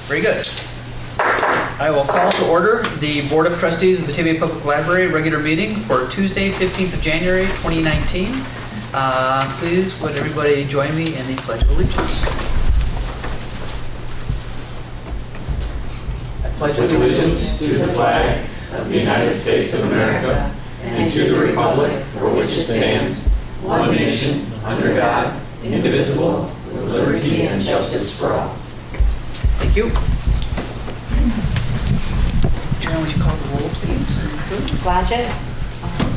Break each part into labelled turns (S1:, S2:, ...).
S1: Very good. I will call to order the Board of Trustees of the Batavia Public Library regular meeting for Tuesday, 15th of January, 2019. Please, would everybody join me in the Pledge of Allegiance? I
S2: pledge allegiance to the flag of the United States of America and to the republic for which it stands, one nation, under God, indivisible, with liberty and justice for all.
S1: Thank you. Sharon, would you call the roll, please?
S3: Blodgett?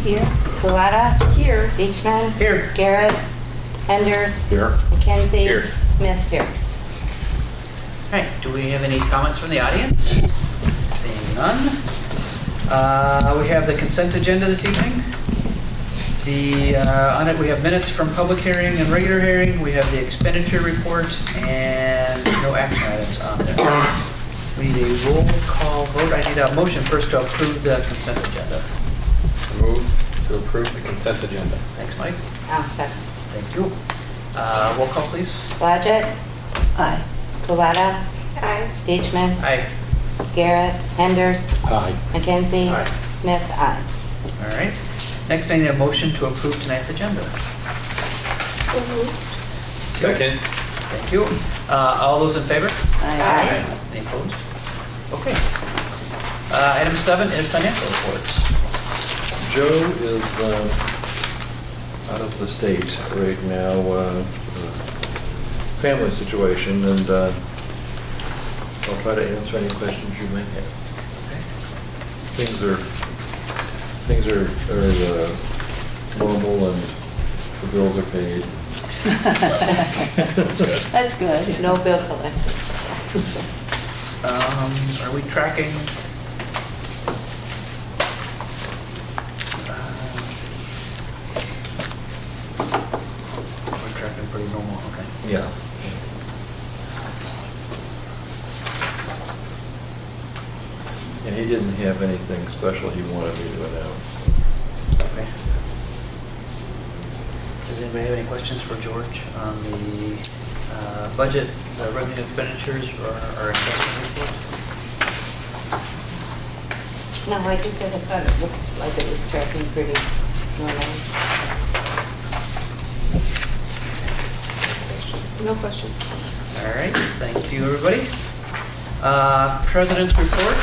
S3: Here. Kulata? Here. Beechman?
S1: Here.
S3: Garrett? Henders?
S4: Here.
S3: McKenzie?
S4: Here.
S3: Smith? Here.
S1: All right, do we have any comments from the audience? Seeing none. We have the consent agenda this evening. On it we have minutes from public hearing and regular hearing. We have the expenditure report and no action items on there. We need a roll call vote. I need a motion first to approve the consent agenda.
S4: Move to approve the consent agenda.
S1: Thanks, Mike.
S3: I'll second.
S1: Thank you. Roll call, please.
S3: Blodgett? Aye. Kulata? Aye. Beechman?
S1: Aye.
S3: Garrett? Henders?
S4: Aye.
S3: McKenzie?
S4: Aye.
S3: Smith? Aye.
S1: All right. Next, I need a motion to approve tonight's agenda.
S4: Second.
S1: Thank you. All those in favor?
S3: Aye.
S1: Any opposed? Okay. Item 7 is financial reports.
S5: Joe is out of the state right now, family situation, and I'll try to answer any questions you may have. Things are normal, and the bills are paid.
S3: That's good. No bill collected.
S1: Are we tracking? We're tracking pretty normal, okay.
S5: Yeah. And he didn't have anything special he wanted me to announce.
S1: Okay. Does anybody have any questions for George on the budget, revenue expenditures, or our investment report?
S3: No, like you said, I thought it looked like it was tracking pretty normal. No questions.
S1: All right, thank you, everybody. President's report.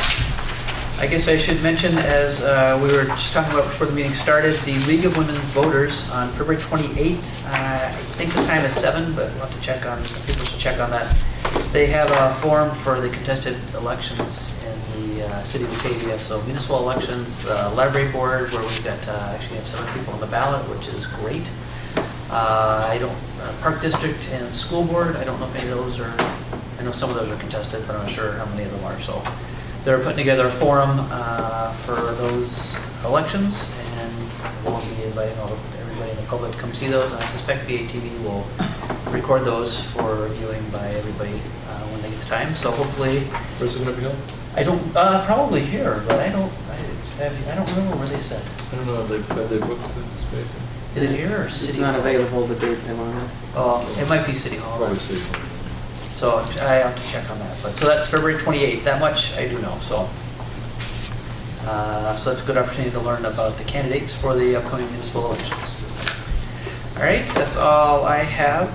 S1: I guess I should mention, as we were just talking about before the meeting started, the League of Women Voters on February 28th. I think the time is 7, but we'll have to check on, people should check on that. They have a forum for the contested elections in the city of Batavia. So municipal elections, library board, where we've got actually have 7 people on the ballot, which is great. Park district and school board, I don't know if any of those are, I know some of those are contested, but I'm not sure how many of them are. So they're putting together a forum for those elections, and we'll be inviting everybody in the public to come see those. And I suspect BATV will record those for viewing by everybody when they get the time. So hopefully,
S5: Where's it going to be held?
S1: I don't probably here, but I don't remember where they said.
S5: I don't know. Have they booked the space?
S1: Is it here or City
S6: It's not
S1: Hall?
S6: available the dates they wanted.
S1: Oh, it might be City Hall.
S5: Probably see.
S1: So I have to check on that. But so that's February 28th. That much I do know. So so that's a good opportunity to learn about the candidates for the upcoming municipal elections. All right, that's all I have.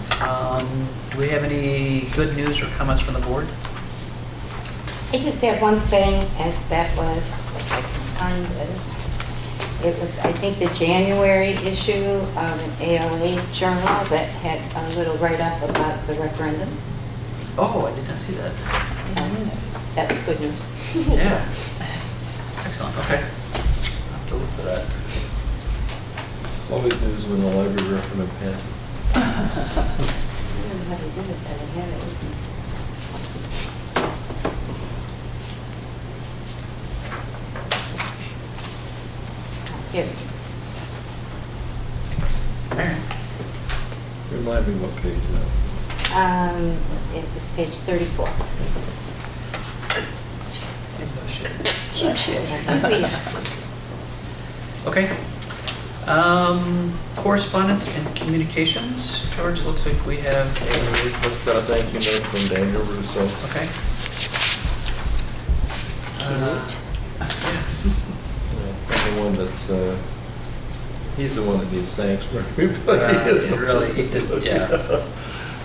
S1: Do we have any good news or comments from the board?
S3: I just have one thing, and that was, if I can find it, it was, I think, the January issue of an ALA journal that had a little write-up about the referendum.
S1: Oh, I did not see that.
S3: That was good news.
S1: Yeah. Excellent. Okay. I'll have to look for that.
S5: It's always news when the library referendum passes.
S3: I don't know how to do it, but I had it with me. Here it is.
S1: All right.
S5: Remind me what page now.
S3: It was page 34.
S1: Okay. Correspondence and communications. George, looks like we have a,
S5: Let's got a thank you note from Daniel Russo.
S1: okay.
S5: I'm the one that's, he's the one that needs thanks for everybody.
S1: It really, he did, yeah.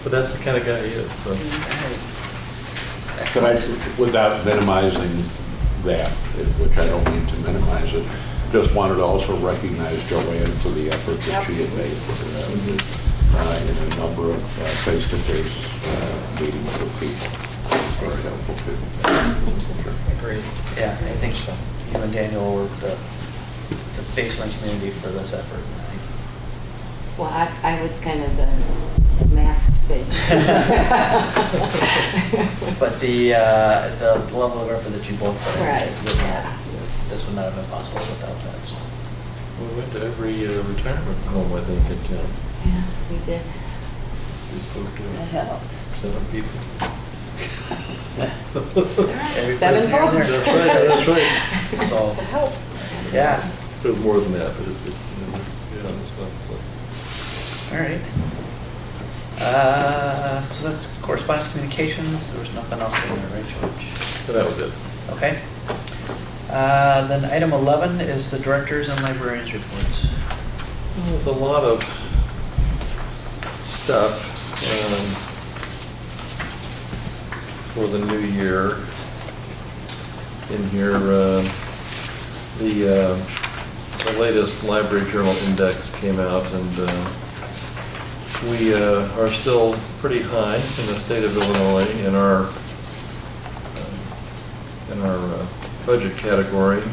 S5: But that's the kind of guy he is, so.
S2: But without minimizing that, which I don't mean to minimize it, just wanted to also recognize Joanne for the effort that she had made in a number of face-to-face meetings with people. Very helpful too.
S1: Agreed. Yeah, I think so. You and Daniel were the face in the community for this effort.
S3: Well, I was kind of the masked face.
S1: But the level of effort that you both put in,
S3: Right,
S1: yeah, this would not have been possible without that. So.
S5: We went to every retirement home, I think, in town.
S3: Yeah, we did.
S5: We spoke to
S3: That helps.
S5: 7 people.
S1: Every
S3: 7
S1: person here and
S3: folks.
S1: there.
S5: That's right.
S1: So,
S3: That helps.
S1: yeah.
S5: It was more than that, but it's yeah, it's fun, so.
S1: All right. So that's correspondence communications. There was nothing else in there, right, George?
S5: But that was it.
S1: Okay. Then item 11 is the directors and librarians reports.
S5: Well, there's a lot of stuff for the new year in here. The latest Library Journal Index came out, and we are still pretty high in the state of Illinois in our budget category.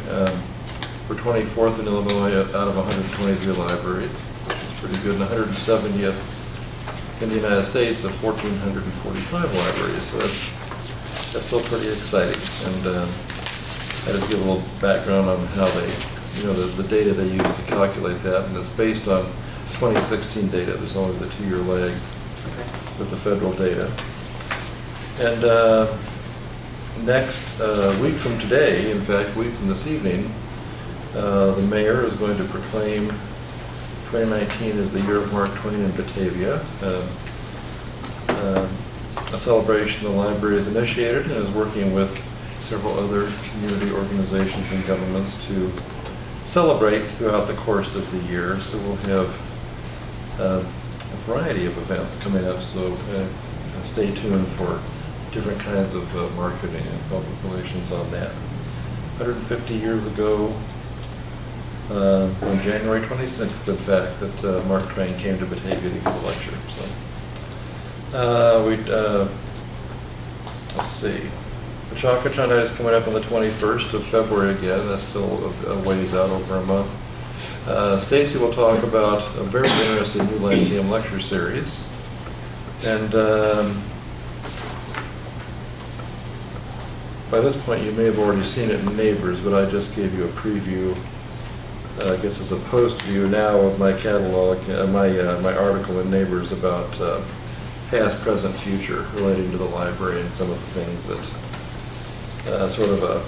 S5: We're 24th in Illinois out of 123 libraries. It's pretty good. And 170th in the United States of 1,445 libraries. So that's still pretty exciting. And I just give a little background on how they, the data they use to calculate that, and it's based on 2016 data. There's only the 2-year lag with the federal data. And next week from today, in fact, week from this evening, the mayor is going to proclaim 2019 as the year of Mark Twain in Batavia. A celebration the library has initiated and is working with several other community organizations and governments to celebrate throughout the course of the year. So we'll have a variety of events coming up, so stay tuned for different kinds of marketing and public relations on that. 150 years ago, on January 26th, in fact, that Mark Twain came to Batavia to give a lecture. So, let's see. The Chocolate Night is coming up on the 21st of February again. That's still a ways out, over a month. Stacy will talk about a very interesting new Lyceum lecture series. And by this point, you may have already seen it in Neighbors, but I just gave you a preview, I guess as a post view now of my catalog, my article in Neighbors about past, present, future relating to the library and some of the things that sort of a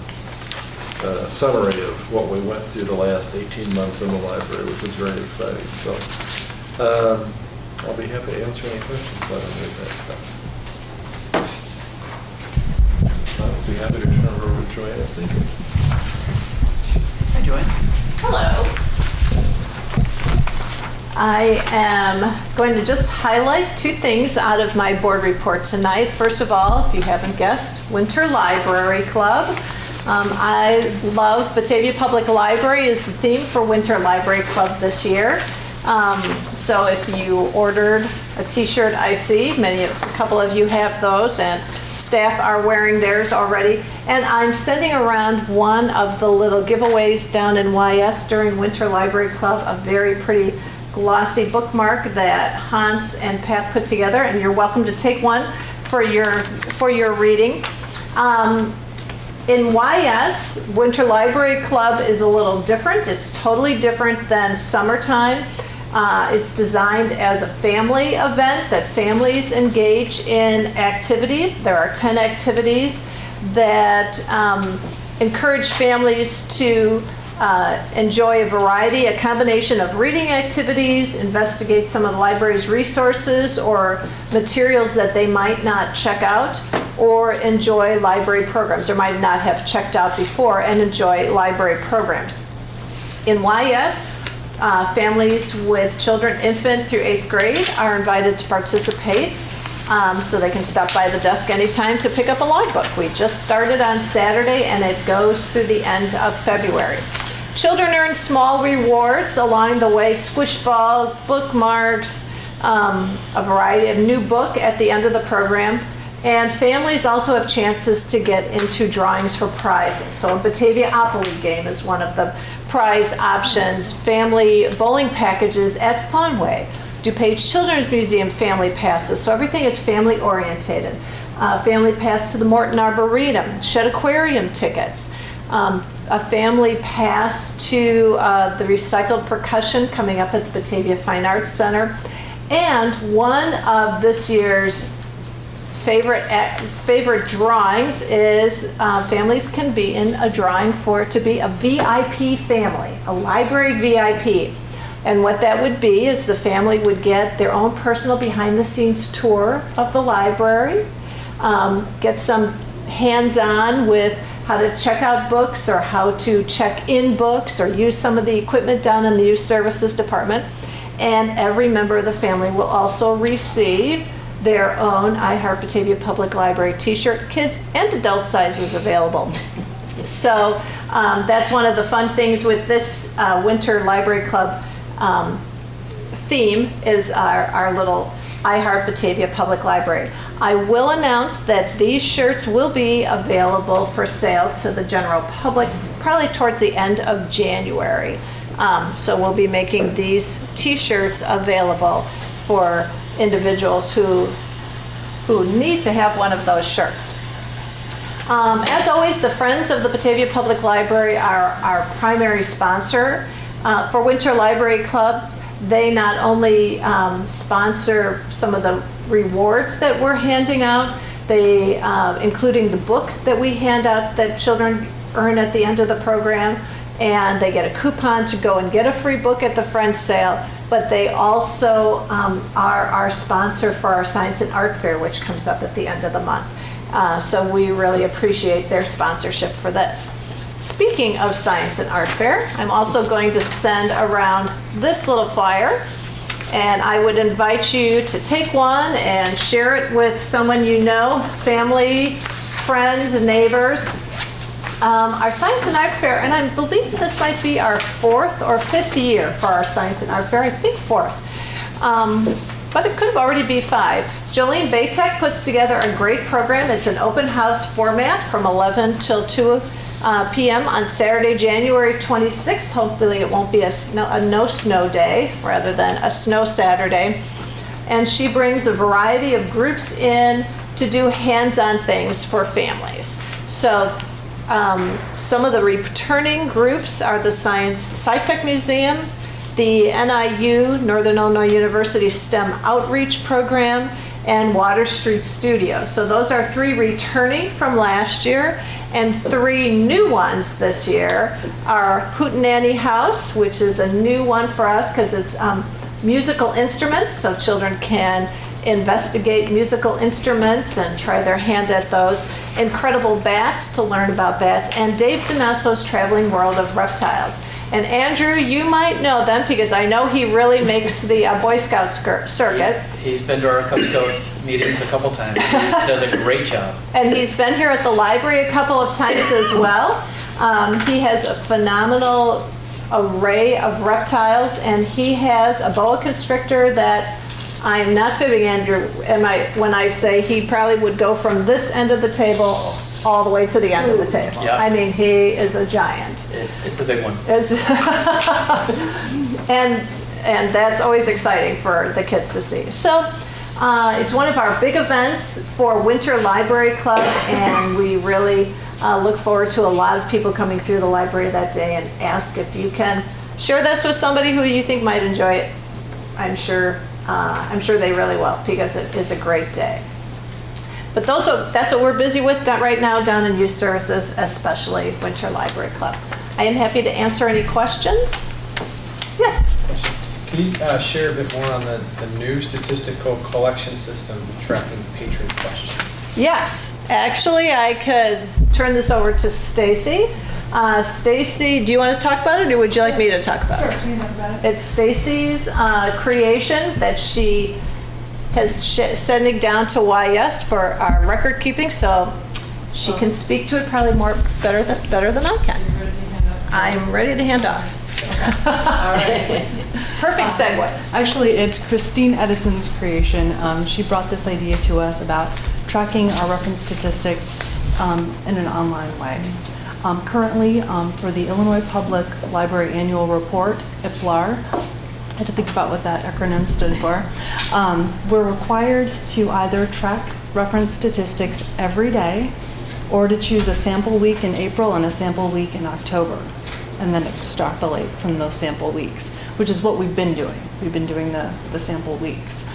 S5: summary of what we went through the last 18 months in the library, which was very exciting. So I'll be happy to answer any questions about any of that stuff. I'll be happy to turn it over to Joanne and Stacy.
S1: Hi, Joanne.
S6: Hello. I am going to just highlight 2 things out of my board report tonight. First of all, if you haven't guessed, Winter Library Club. I love Batavia Public Library is the theme for Winter Library Club this year. So if you ordered a t-shirt, I see a couple of you have those, and staff are wearing theirs already. And I'm sending around one of the little giveaways down in YS during Winter Library Club, a very pretty glossy bookmark that Hans and Pat put together, and you're welcome to take one for your reading. In YS, Winter Library Club is a little different. It's totally different than summertime. It's designed as a family event that families engage in activities. There are 10 activities that encourage families to enjoy a variety, a combination of reading activities, investigate some of the library's resources or materials that they might not check out, or enjoy library programs, or might not have checked out before and enjoy library programs. In YS, families with children infant through 8th grade are invited to participate, so they can stop by the desk anytime to pick up a logbook. We just started on Saturday and it goes through the end of February. Children earn small rewards along the way, squish balls, bookmarks, a variety of new book at the end of the program. And families also have chances to get into drawings for prizes. So a Batavia Opoly game is one of the prize options. Family bowling packages at Funway. DuPage Children's Museum family passes. So everything is family orientated. Family pass to the Morton Arboretum, Shed Aquarium tickets. A family pass to the recycled percussion coming up at the Batavia Fine Arts Center. And one of this year's favorite drawings is families can be in a drawing for it to be a VIP family, a library VIP. And what that would be is the family would get their own personal behind-the-scenes tour of the library, get some hands-on with how to check out books or how to check in books or use some of the equipment down in the Youth Services Department. And every member of the family will also receive their own I Heart Batavia Public Library t-shirt, kids and adult sizes available. So that's one of the fun things with this Winter Library Club theme is our little I Heart Batavia Public Library. I will announce that these shirts will be available for sale to the general public probably towards the end of January. So we'll be making these t-shirts available for individuals who need to have one of those shirts. As always, the Friends of the Batavia Public Library are our primary sponsor for Winter Library Club. They not only sponsor some of the rewards that we're handing out, they including the book that we hand out that children earn at the end of the program, and they get a coupon to go and get a free book at the Friends sale, but they also are our sponsor for our Science and Art Fair, which comes up at the end of the month. So we really appreciate their sponsorship for this. Speaking of Science and Art Fair, I'm also going to send around this little flyer, and I would invite you to take one and share it with someone you know, family, friends, neighbors. Our Science and Art Fair, and I believe this might be our 4th or 5th year for our Science and Art Fair, I think 4th. But it could already be 5. Jolene Baytek puts together a great program. It's an open house format from 11 till 2 p.m. on Saturday, January 26th. Hopefully it won't be a no snow day rather than a snow Saturday. And she brings a variety of groups in to do hands-on things for families. So some of the returning groups are the SciTech Museum, the NIU, Northern Illinois University STEM Outreach Program, and Water Street Studio. So those are 3 returning from last year, and 3 new ones this year are Hootenanny House, which is a new one for us because it's musical instruments, so children can investigate musical instruments and try their hand at those. Incredible Bats to learn about bats, and Dave Donasso's Traveling World of Reptiles. And Andrew, you might know them because I know he really makes the Boy Scout circuit.
S1: He's been to our Cub Scout meetings a couple times. He does a great job.
S6: And he's been here at the library a couple of times as well. He has a phenomenal array of reptiles, and he has a boa constrictor that I am not fibbing, Andrew, when I say he probably would go from this end of the table all the way to the end of the table.
S1: Yep.
S6: I mean, he is a giant.
S1: It's a big one.
S6: And that's always exciting for the kids to see. So it's one of our big events for Winter Library Club, and we really look forward to a lot of people coming through the library that day, and ask if you can share this with somebody who you think might enjoy it. I'm sure they really will, because it is a great day. But that's what we're busy with right now down in Youth Services, especially Winter Library Club. I am happy to answer any questions. Yes?
S4: Can you share a bit more on the new statistical collection system tracking patron questions?
S6: Yes, actually, I could turn this over to Stacy. Stacy, do you want to talk about it, or would you like me to talk about it?
S7: Sure, you can talk about it.
S6: It's Stacy's creation that she has sending down to YS for our record keeping, so she can speak to it probably better than I can. I'm ready to hand off.
S7: All right.
S6: Perfect segue.
S7: Actually, it's Christine Edison's creation. She brought this idea to us about tracking our reference statistics in an online way. Currently, for the Illinois Public Library Annual Report, IPLAR, I had to think about what that acronym stood for. We're required to either track reference statistics every day or to choose a sample week in April and a sample week in October, and then extrapolate from those sample weeks, which is what we've been doing. We've been doing the sample weeks.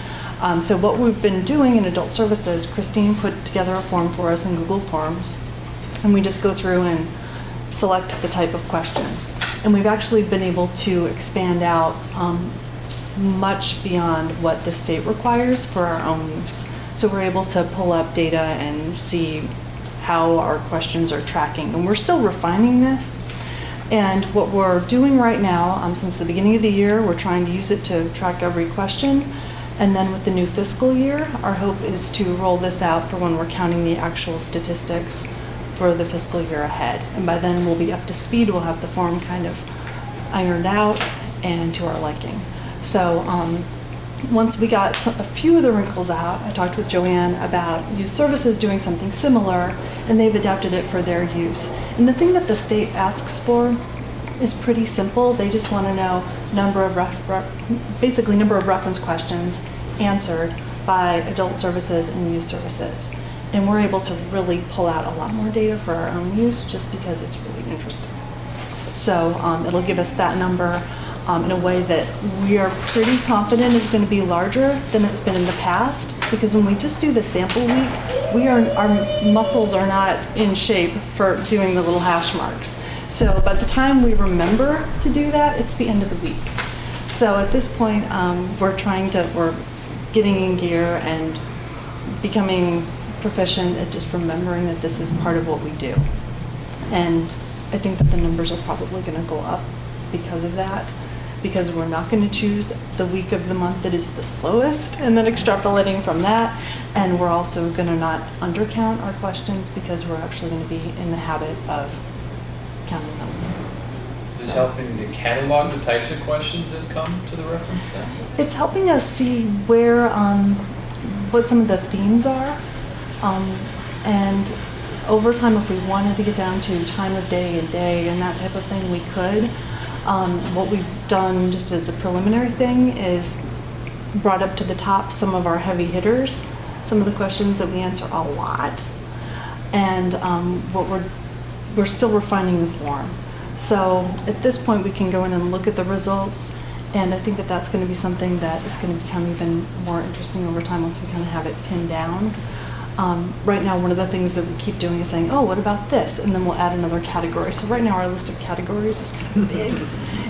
S7: So what we've been doing in adult services, Christine put together a form for us in Google Forms, and we just go through and select the type of question. And we've actually been able to expand out much beyond what the state requires for our own use. So we're able to pull up data and see how our questions are tracking. And we're still refining this. And what we're doing right now, since the beginning of the year, we're trying to use it to track every question. And then with the new fiscal year, our hope is to roll this out for when we're counting the actual statistics for the fiscal year ahead. And by then we'll be up to speed. We'll have the form kind of ironed out and to our liking. So once we got a few of the wrinkles out, I talked with Joanne about youth services doing something similar, and they've adapted it for their use. And the thing that the state asks for is pretty simple. They just want to know basically number of reference questions answered by adult services and youth services. And we're able to really pull out a lot more data for our own use just because it's really interesting. So it'll give us that number in a way that we are pretty confident is going to be larger than it's been in the past, because when we just do the sample week, our muscles are not in shape for doing the little hash marks. So by the time we remember to do that, it's the end of the week. So at this point, we're getting in gear and becoming proficient at just remembering that this is part of what we do. And I think that the numbers are probably going to go up because of that, because we're not going to choose the week of the month that is the slowest and then extrapolating from that. And we're also going to not undercount our questions because we're actually going to be in the habit of counting them.
S4: Is this helping to catalog the types of questions that come to the reference desk?
S7: It's helping us see where, what some of the themes are. And over time, if we wanted to get down to time of day and that type of thing, we could. What we've done just as a preliminary thing is brought up to the top some of our heavy hitters, some of the questions that we answer a lot. And we're still refining the form. So at this point, we can go in and look at the results, and I think that that's going to be something that is going to become even more interesting over time once we kind of have it pinned down. Right now, one of the things that we keep doing is saying, oh, what about this? And then we'll add another category. So right now, our list of categories is kind of big.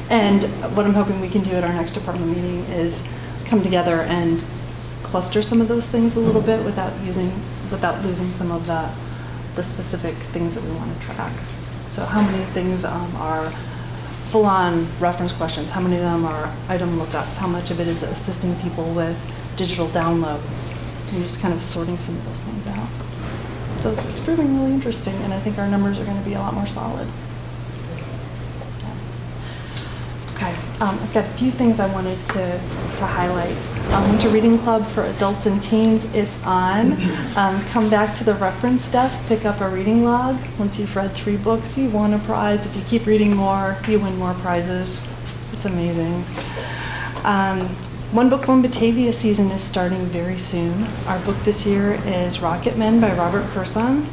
S7: And what I'm hoping we can do at our next department meeting is come together and cluster some of those things a little bit without losing some of the specific things that we want to track. So how many things are full-on reference questions? How many of them are item lookups? How much of it is assisting people with digital downloads? And just kind of sorting some of those things out. So it's proving really interesting, and I think our numbers are going to be a lot more solid. Yeah. Okay, I've got a few things I wanted to highlight. Winter Reading Club for adults and teens, it's on. Come back to the reference desk, pick up a reading log. Once you've read 3 books, you won a prize. If you keep reading more, you win more prizes. It's amazing. One Book, One Batavia season is starting very soon. Our book this year is Rocket Men by Robert Kurson.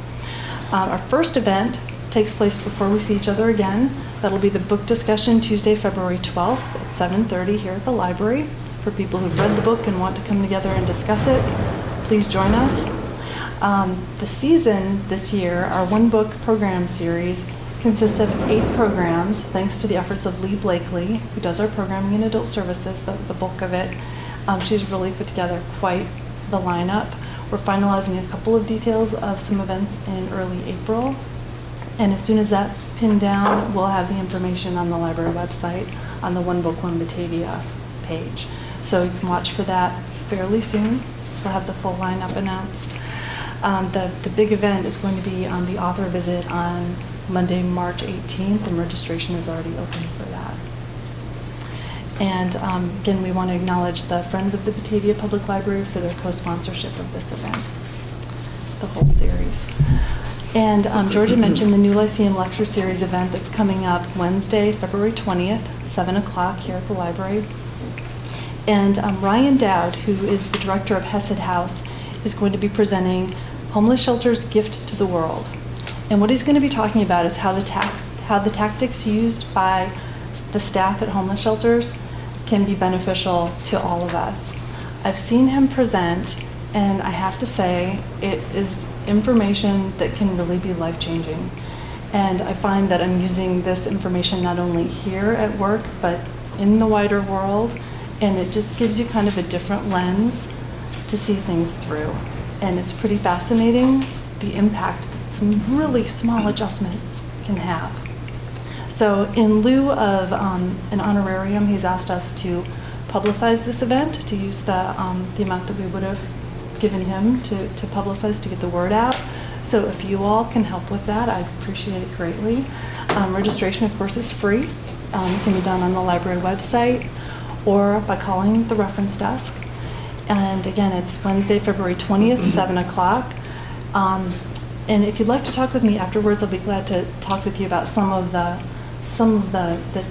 S7: Our first event takes place before we see each other again. That'll be the book discussion Tuesday, February 12th at 7:30 here at the library. For people who've read the book and want to come together and discuss it, please join us. The season this year, our One Book program series, consists of 8 programs, thanks to the efforts of Lee Blakely, who does our programming in adult services, the bulk of it. She's really put together quite the lineup. We're finalizing a couple of details of some events in early April. And as soon as that's pinned down, we'll have the information on the library website on the One Book One Batavia page. So you can watch for that fairly soon. We'll have the full lineup announced. The big event is going to be the author visit on Monday, March 18th, and registration is already open for that. And again, we want to acknowledge the Friends of the Batavia Public Library for their co-sponsorship of this event, the whole series. And Georgia mentioned the new Lyceum Lecture Series event that's coming up Wednesday, February 20th, 7 o'clock here at the library. And Ryan Dowd, who is the director of Hesed House, is going to be presenting Homeless Shelter's Gift to the World. And what he's going to be talking about is how the tactics used by the staff at homeless shelters can be beneficial to all of us. I've seen him present, and I have to say, it is information that can really be life-changing. And I find that I'm using this information not only here at work, but in the wider world, and it just gives you kind of a different lens to see things through. And it's pretty fascinating, the impact that some really small adjustments can have. So in lieu of an honorarium, he's asked us to publicize this event, to use the amount that we would have given him to publicize, to get the word out. So if you all can help with that, I'd appreciate it greatly. Registration, of course, is free. It can be done on the library website or by calling the reference desk. And again, it's Wednesday, February 20th, 7 o'clock. And if you'd like to talk with me afterwards, I'll be glad to talk with you about some of the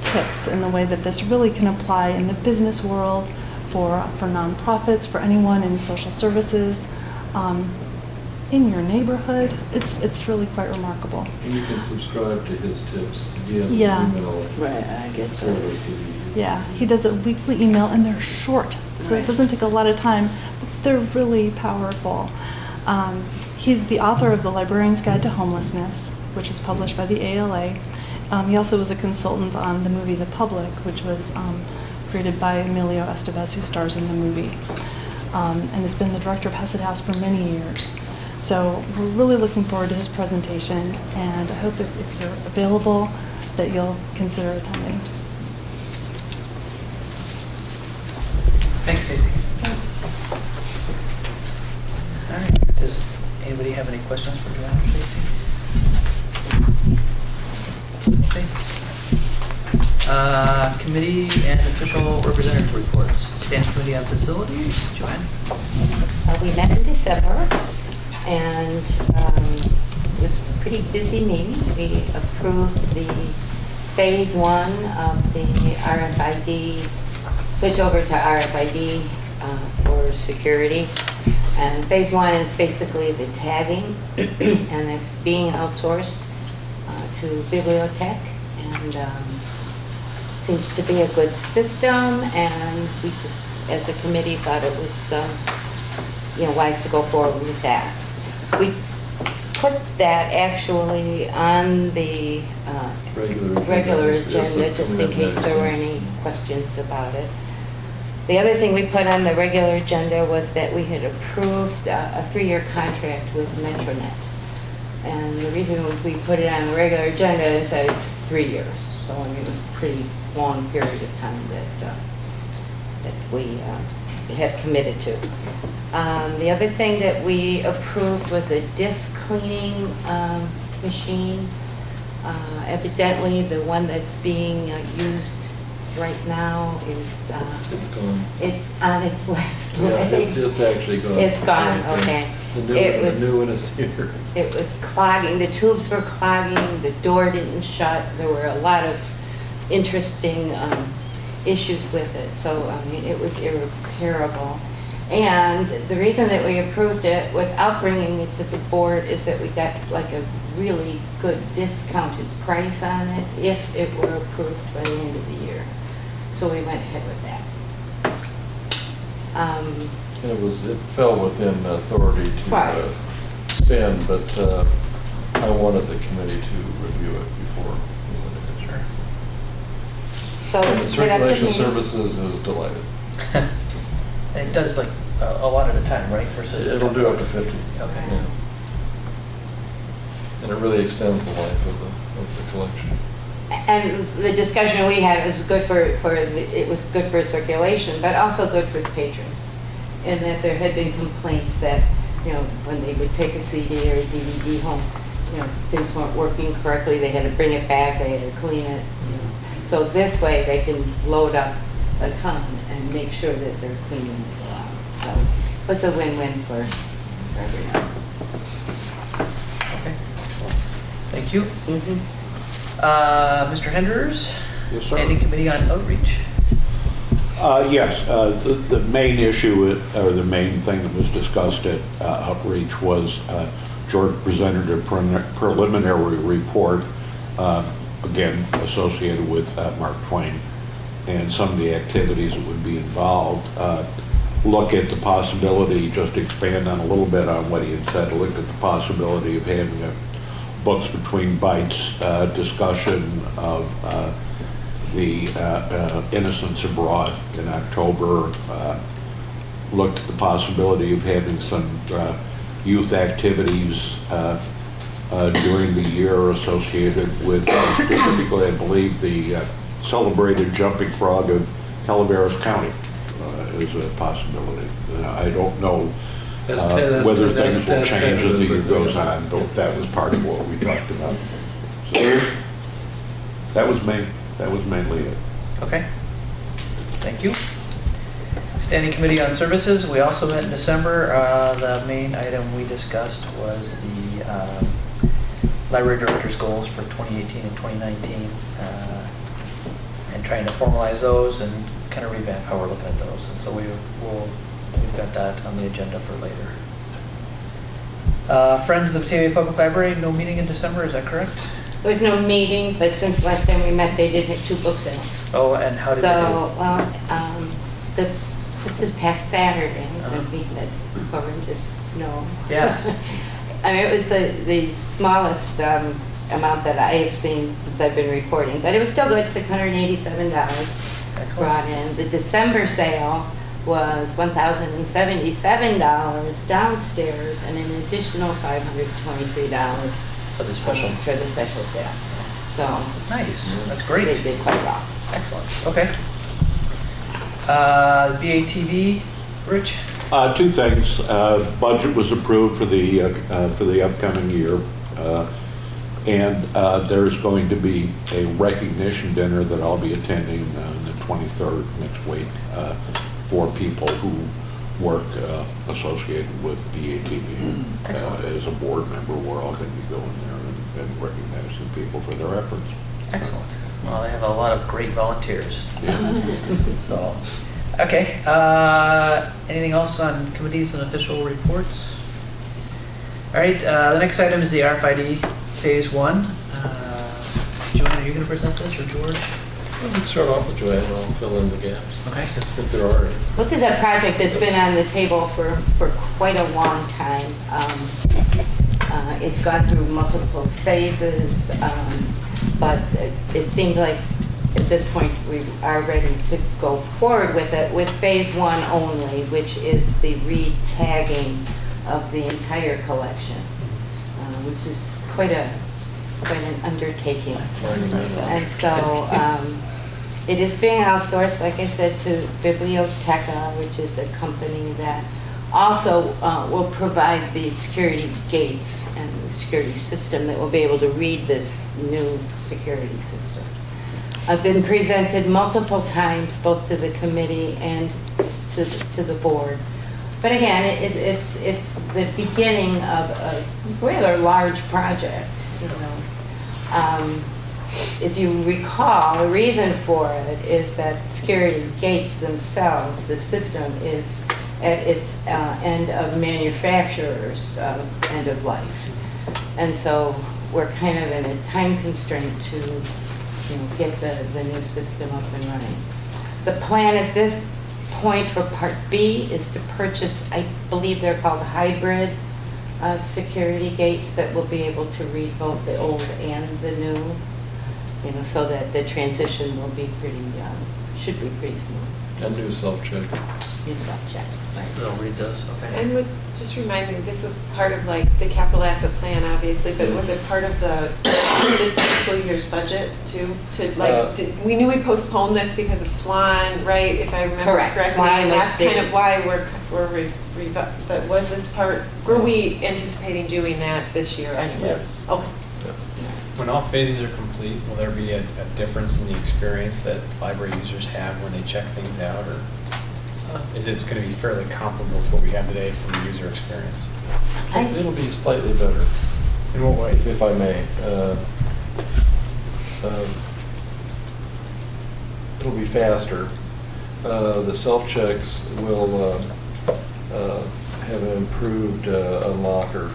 S7: tips and the way that this really can apply in the business world, for nonprofits, for anyone in social services, in your neighborhood. It's really quite remarkable.
S5: And you can subscribe to his tips. He has
S7: Yeah.
S5: an email
S3: Right, I get
S5: service.
S7: Yeah, he does a weekly email, and they're short, so it doesn't take a lot of time, but they're really powerful. He's the author of The Librarian's Guide to Homelessness, which was published by the ALA. He also was a consultant on the movie The Public, which was created by Emilio Estevez, who stars in the movie, and has been the director of Hesed House for many years. So we're really looking forward to his presentation, and I hope if you're available that you'll consider attending.
S1: Thanks, Stacy.
S7: Thanks.
S1: All right, does anybody have any questions for Joanne or Stacy? Okay. Committee and official representative reports. Standing Committee on Facilities, Joanne?
S3: We met in December, and it was a pretty busy meeting. We approved the phase 1 of the RFID, switch over to RFID for security. And phase 1 is basically the tagging, and it's being outsourced to Bibliotech, and seems to be a good system, and we just, as a committee, thought it was wise to go forward with that. We put that actually on the regular agenda, just in case there were any questions about it. The other thing we put on the regular agenda was that we had approved a 3-year contract with Metronet. And the reason we put it on the regular agenda is that it's 3 years. So I mean, it was a pretty long period of time that we had committed to. The other thing that we approved was a disc cleaning machine. Evidently, the one that's being used right now is
S5: It's gone.
S3: it's on its last
S5: Yeah,
S3: leg.
S5: it's actually gone.
S3: It's gone, okay.
S5: The new one is here.
S3: It was clogging, the tubes were clogging, the door didn't shut. There were a lot of interesting issues with it. So, I mean, it was irreparable. And the reason that we approved it without bringing it to the board is that we got like a really good discounted price on it if it were approved by the end of the year. So we went ahead with that.
S5: It fell within authority to
S3: Right.
S5: spend, but I wanted the committee to review it before we went ahead.
S1: Sure.
S3: So
S5: And the
S3: it's
S5: Circulation
S3: productive meeting.
S5: Services is delighted.
S1: And it does like a lot at a time, right? Versus
S5: It'll do up to 50.
S1: Okay.
S5: Yeah. And it really extends the life of the collection.
S3: And the discussion we had was good it was good for circulation, but also good for the patrons. And that there had been complaints that, when they would take a CD or a DVD home, things weren't working correctly, they had to bring it back, they had to clean it. So this way they can load up a ton and make sure that they're cleaning it out. So it was a win-win for everyone.
S1: Okay, excellent. Thank you.
S3: Mhm.
S1: Mr. Henders?
S2: Yes, sir.
S1: Standing Committee on Outreach.
S2: Yes, the main issue, or the main thing that was discussed at Outreach was George presented a preliminary report, again, associated with Mark Twain and some of the activities that would be involved. Look at the possibility, just to expand on a little bit on what he had said, look at the possibility of having a Books Between Bites discussion of the Innocents Abroad in October. Looked at the possibility of having some youth activities during the year associated with, specifically, I believe, the celebrated jumping frog of Calaveras County is a possibility. I don't know whether things will change as the year goes on, but that was part of what we talked about. So that was mainly it.
S1: Okay. Thank you. Standing Committee on Services, we also met in December. The main item we discussed was the library director's goals for 2018 and 2019, and trying to formalize those and kind of revamp how we're looking at those. And so we've got that on the agenda for later. Friends of the Batavia Public Library, no meeting in December, is that correct?
S3: There was no meeting, but since last time we met, they did have 2 book sales.
S1: Oh, and how did they do?
S3: So, just this past Saturday, the week that covered just snow.
S1: Yes.
S3: I mean, it was the smallest amount that I have seen since I've been reporting, but it was still good, $687 brought in. The December sale was $1,077 downstairs and an additional $523
S1: For the special.
S3: for the special sale. So
S1: Nice, that's
S3: they
S1: great.
S3: did quite well.
S1: Excellent, okay. BATV, Rich?
S2: 2 things. Budget was approved for the upcoming year, and there's going to be a recognition dinner that I'll be attending on the 23rd next week for people who work associated with BATV. As a board member, we're all going to be going there and recognizing people for their efforts.
S1: Excellent. Well, they have a lot of great volunteers.
S2: Yeah.
S1: So, okay. Anything else on committees and official reports? All right, the next item is the RFID Phase 1. Joanne, are you going to present this, or George?
S5: We can start off with Joanne, and I'll fill in the gaps.
S1: Okay.
S5: If there are any.
S3: Well, this is a project that's been on the table for quite a long time. It's gone through multiple phases, but it seems like at this point we are ready to go forward with it, with Phase 1 only, which is the re-tagging of the entire collection, which is quite an undertaking. And so it is being outsourced, like I said, to Biblioteca, which is the company that also will provide the security gates and the security system that will be able to read this new security system. I've been presented multiple times, both to the committee and to the board. But again, it's the beginning of a rather large project, you know. If you recall, the reason for it is that security gates themselves, the system is at its end of manufacturer's end of life. And so we're kind of in a time constraint to get the new system up and running. The plan at this point for Part B is to purchase, I believe they're called hybrid security gates that will be able to read both the old and the new, so that the transition will be pretty should be pretty smooth.
S5: And do self-check.
S3: You self-check, right?
S1: Oh, Reed does, okay.
S8: And was, just remind me, this was part of like the capital asset plan, obviously, but was it part of this fiscal year's budget too? To like, we knew we postponed this because of Swan, right? If I remember
S3: Correct.
S8: correctly.
S3: Swan
S8: And
S3: was
S8: that's
S3: the-
S8: kind of why but was this part, were we anticipating doing that this year anyway?
S5: Yes.
S8: Okay.
S4: When all phases are complete, will there be a difference in the experience that library users have when they check things out, or is it going to be fairly comparable to what we have today from the user experience?
S5: It'll be slightly better,
S4: In what way?
S5: if I may. It'll be faster. The self-checks will have an improved unlocker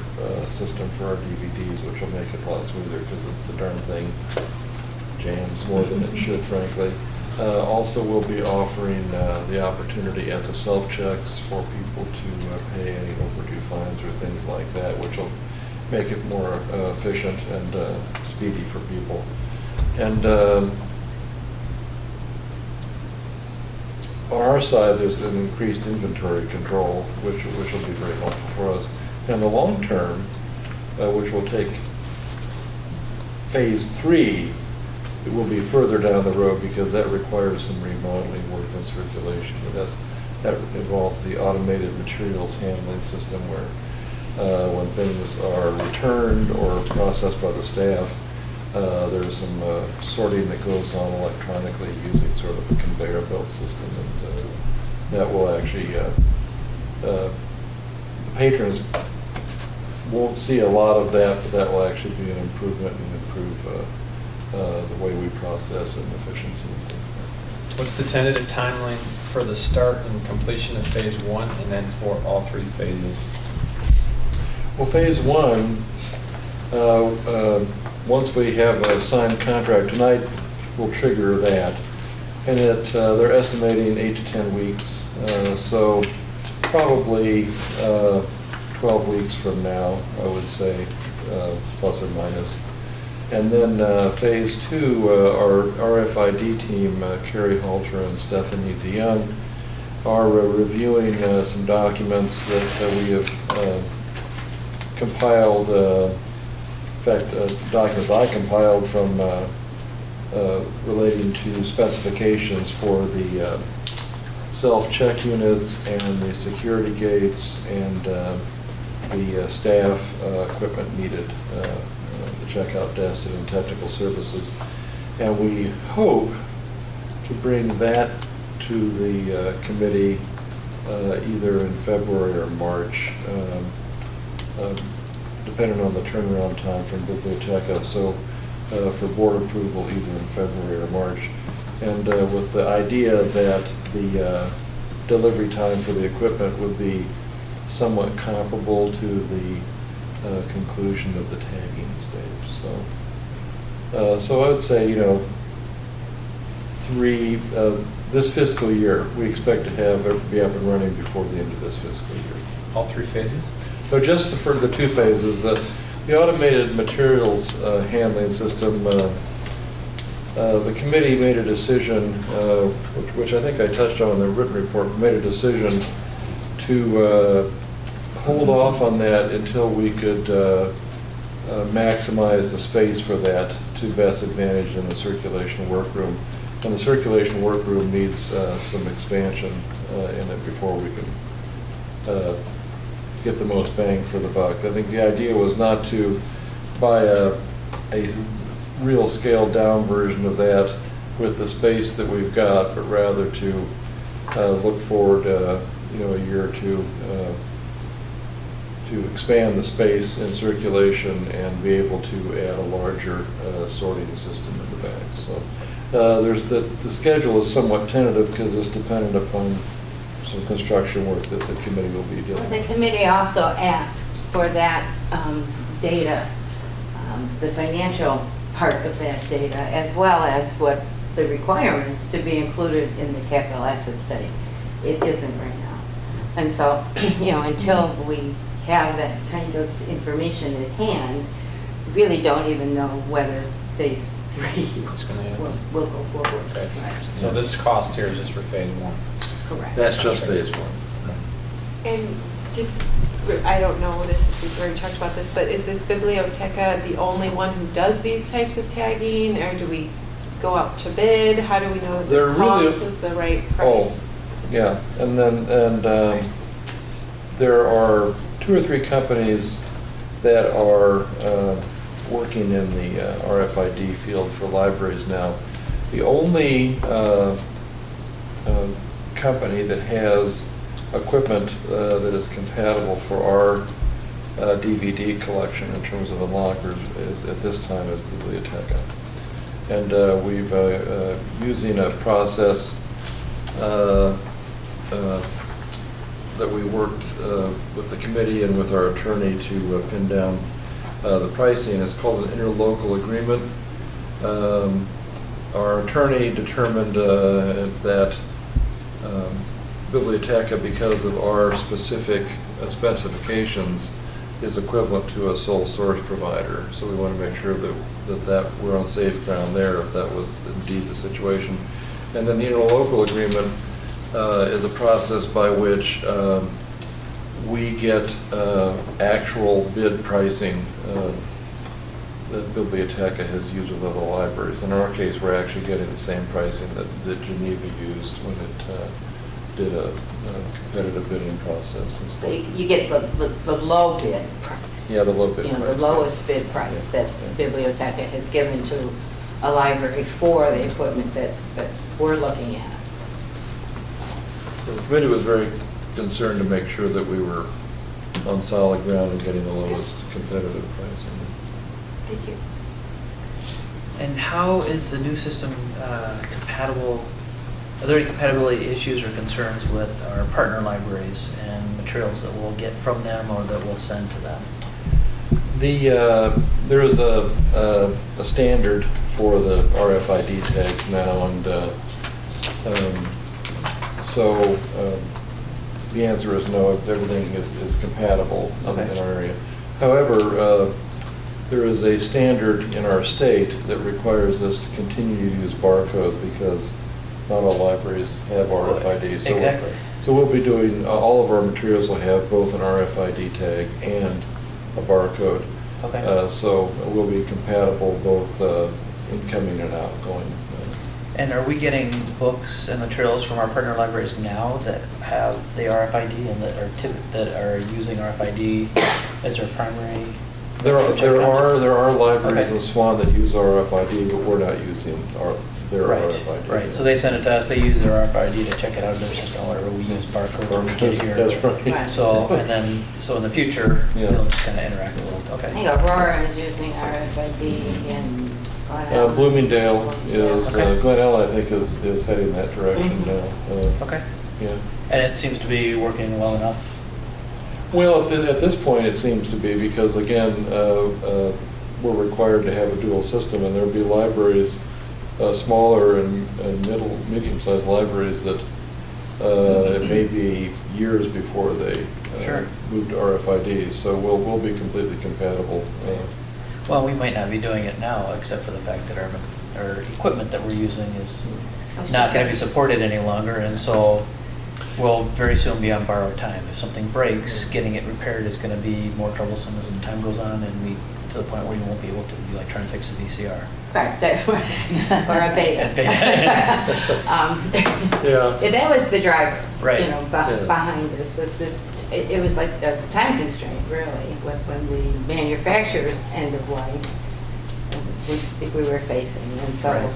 S5: system for our DVDs, which will make it a lot smoother because the darn thing jams more than it should, frankly. Also, we'll be offering the opportunity at the self-checks for people to pay any overdue fines or things like that, which will make it more efficient and speedy for people. And on our side, there's an increased inventory control, which will be very helpful for us. And in the long term, which will take phase 3, it will be further down the road because that requires some remodeling work and circulation. But that involves the automated materials handling system where when things are returned or processed by the staff, there's some sorting that goes on electronically using sort of a conveyor belt system, and that will actually, the patrons won't see a lot of that, but that will actually be an improvement and improve the way we process and efficiency and things like that.
S4: What's the tentative timeline for the start and completion of phase 1 and then for all 3 phases?
S5: Well, phase 1, once we have a signed contract tonight, we'll trigger that. And they're estimating 8 to 10 weeks, so probably 12 weeks from now, I would say, plus or minus. And then phase 2, our RFID team, Carrie Halter and Stephanie DeYoung, are reviewing some documents that we have compiled. In fact, documents I compiled from relating to specifications for the self-check units and the security gates and the staff equipment needed, the checkout desk and technical services. And we hope to bring that to the committee either in February or March, depending on the turnaround time from Biblioteca. So for board approval either in February or March. And with the idea that the delivery time for the equipment would be somewhat comparable to the conclusion of the tagging stage. So I would say, this fiscal year, we expect to have it be up and running before the end of this fiscal year.
S4: All 3 phases?
S5: So just for the 2 phases, the automated materials handling system, the committee made a decision, which I think I touched on in the written report, made a decision to hold off on that until we could maximize the space for that to best advantage in the circulation workroom. And the circulation workroom needs some expansion in it before we can get the most bang for the buck. I think the idea was not to buy a real scaled down version of that with the space that we've got, but rather to look forward a year or two to expand the space in circulation and be able to add a larger sorting system in the back. So the schedule is somewhat tentative because it's dependent upon some construction work that the committee will be doing.
S3: The committee also asked for that data, the financial part of that data, as well as what the requirements to be included in the capital asset study. It isn't right now. And so, until we have that kind of information at hand, really don't even know whether phase 3
S4: It's gonna happen.
S3: will go forward.
S4: Okay. So this cost here is just for phase 1.
S3: Correct.
S5: That's just phase 1.
S8: And I don't know this, if we've already talked about this, but is this Biblioteca the only one who does these types of tagging, or do we go out to bid? How do we know that
S5: They're
S8: this
S5: really-
S8: cost is the right
S5: Oh,
S8: price?
S5: yeah, and there are 2 or 3 companies that are working in the RFID field for libraries now. The only company that has equipment that is compatible for our DVD collection in terms of unlockers is, at this time, is Biblioteca. And we've using a process that we worked with the committee and with our attorney to pin down the pricing. It's called an interlocal agreement. Our attorney determined that Biblioteca, because of our specific specifications, is equivalent to a sole source provider. So we want to make sure that we're on safe ground there if that was indeed the situation. And then the interlocal agreement is a process by which we get actual bid pricing that Biblioteca has used with other libraries. In our case, we're actually getting the same pricing that Geneva used when it did a competitive bidding process. And
S3: So you get the low bid price.
S5: yeah, the low bid
S3: You know,
S5: price.
S3: the lowest bid price that Biblioteca has given to a library for the equipment that we're looking at.
S5: So the committee was very concerned to make sure that we were on solid ground and getting the lowest competitive pricing.
S8: Thank you.
S1: And how is the new system compatible? Are there any compatibility issues or concerns with our partner libraries and materials that we'll get from them or that we'll send to them?
S5: There is a standard for the RFID tags now, and so the answer is no. Everything is compatible in
S1: Okay.
S5: our area. However, there is a standard in our state that requires us to continue to use barcodes because not all libraries have RFID. So
S1: Exactly.
S5: So we'll be doing, all of our materials will have both an RFID tag and a barcode.
S1: Okay.
S5: So we'll be compatible both incoming and outgoing.
S1: And are we getting books and materials from our partner libraries now that have the RFID and that are using RFID as their primary?
S5: There are libraries
S1: Okay.
S5: in Swan that use RFID, but we're not using their
S1: Right,
S5: RFID.
S1: right. So they send it to us, they use their RFID to check it out of their system, whatever, we use barcodes when we get here.
S5: That's right.
S3: Right.
S1: So, and then, so in the future,
S5: Yeah.
S1: they'll just kind of interact a little,
S3: I think
S1: okay.
S3: Aurora is using RFID in Glen
S5: Bloomingdale is,
S1: Okay.
S5: Glen Ellen, I think, is heading that direction
S3: Mhm.
S5: now.
S1: Okay.
S5: Yeah.
S1: And it seems to be working well enough?
S5: Well, at this point, it seems to be, because again, we're required to have a dual system, and there'll be libraries, smaller and medium-sized libraries that it may be years before they
S1: Sure.
S5: move to RFID, so we'll be completely compatible.
S1: Well, we might not be doing it now, except for the fact that our equipment that we're using is not going to be supported any longer, and so we'll very soon be on borrowed time. If something breaks, getting it repaired is going to be more troublesome as the time goes on, and to the point where you won't be able to be like trying to fix a VCR.
S3: Right, or a beta.
S5: Yeah.
S3: That was the driver,
S1: Right.
S3: you know, behind this, was this, it was like a time constraint, really, when the manufacturer's end of life, we were facing. And so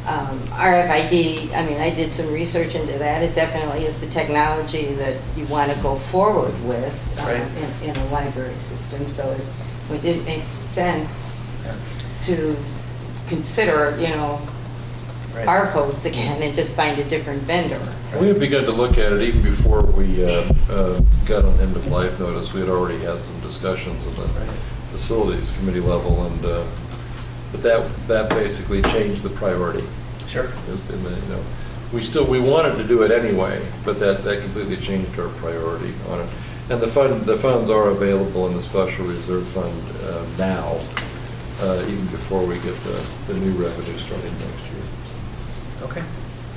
S3: RFID, I mean, I did some research into that. It definitely is the technology that you want to go forward with in a library system. So it did make sense to consider, you know,
S1: Right.
S3: barcodes again and just find a different vendor.
S5: We had begun to look at it even before we got on end-of-life notice. We had already had some discussions at the facilities committee level, and but that basically changed the priority.
S1: Sure.
S5: In the, we wanted to do it anyway, but that completely changed our priority on it. And the funds are available in the special reserve fund now even before we get the new revenue starting next year.
S1: Okay.